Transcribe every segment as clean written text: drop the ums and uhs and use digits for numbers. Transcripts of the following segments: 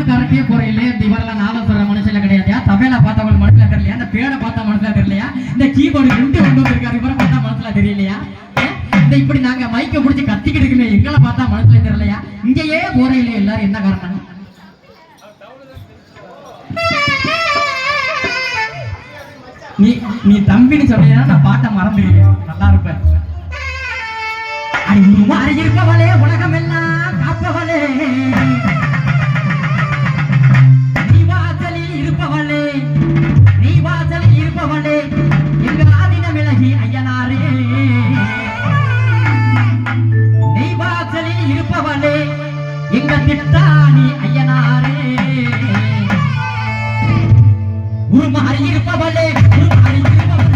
கரட்டியே குறையில இந்த இவரெல்லாம் நாளம் சொல்ற மனுஷன் கிடையாதுயா. தபேலா பார்த்தவங்க மனசுல தெரியலையா, இந்த பேடை பார்த்தா மனசுல தெரியலையா, இந்த கீபோர்டு ரெண்டு கொண்டு வந்திருக்காரு இவரை பார்த்தா மனசுல தெரியலையா, இந்த இப்படி நாங்க மைக்க பிடிச்சி கத்திக்கிட்டு இருக்குமே எங்களை பார்த்தா மனசுல தெரியலையா. இங்கேயே போறையில எல்லாரும் என்ன காரணம்? நீ தம்பின்னு சொன்னா நான் பாட்டை மறந்துடுவேன், நல்லா இருப்பேன். மாறி இருப்பவளே உலகம் எல்லாம் காப்பவளே, நீ வாசலில் இருப்பவளே, நீ வாசலில் இருப்பவளே, எங்க ஆதின விலகி ஐயனாரே, நீ வாசலில் இருப்பவளே, எங்க திட்டாணி ஐயனாரே, உருமாறி இருப்பவளே, உருமாறி இருப்பவளே,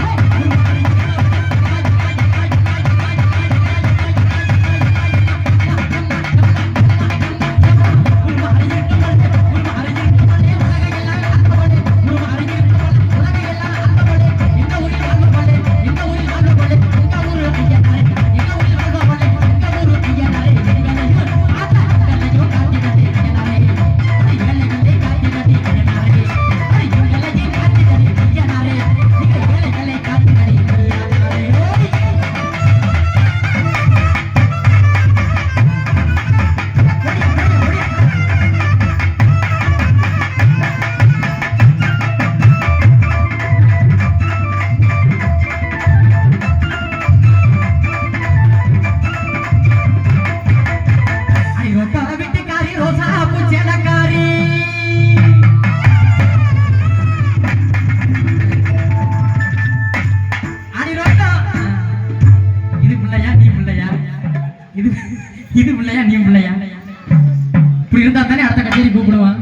இது பிள்ளையா நீ பிள்ளையா? இப்படி இருந்தா தானே அடுத்த கச்சேரி கூப்பிடுவான்.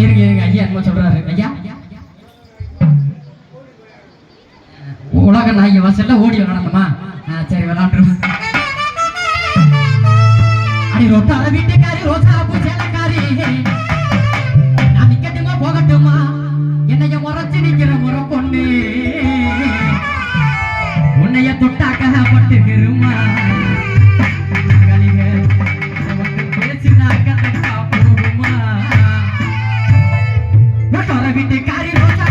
இருங்க ஐயா என்ன சொல்றாரு ஐயா, உலக நாயகி வாசல்ல ஓடி விளாடணுமா? சரி விளாண்டுருவோம். அடி ரொட்டால வீட்டுக்காரி ரோசா பூச்சேலக்காரி, நான் நிக்கட்டுமா போகட்டுமா என்னைய முறைச்சு நிக்கிற முறை பொண்ணு, உன்னைய தொட்டாக்க பட்டுக்கிறமா பேசினாக்க போகுமா? வீட்டுக்காரி ரோசா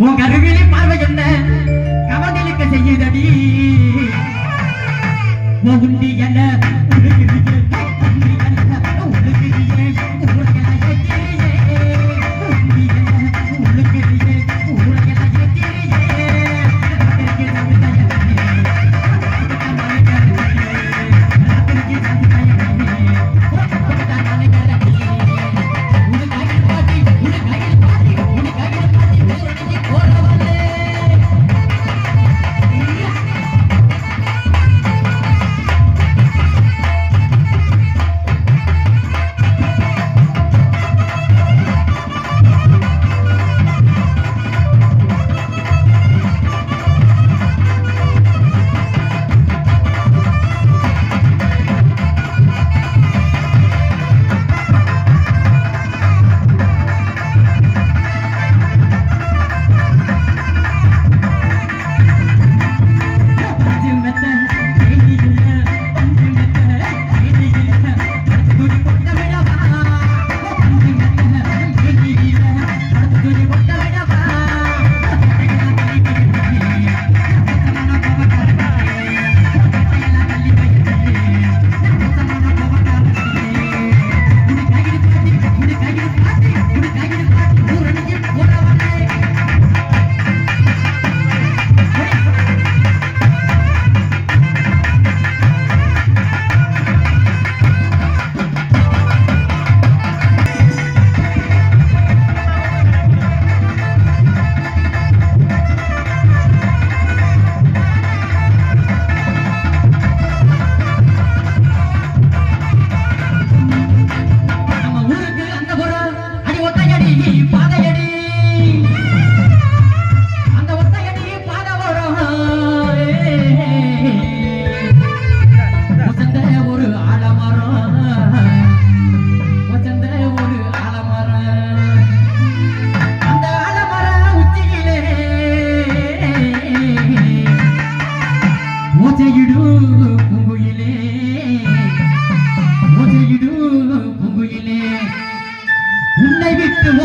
உன் கருவிலி பார்வை என்ன கவனிக்க செய்யுதடி, உண்டி என்ன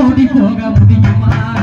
ஓடி போக முடியுமா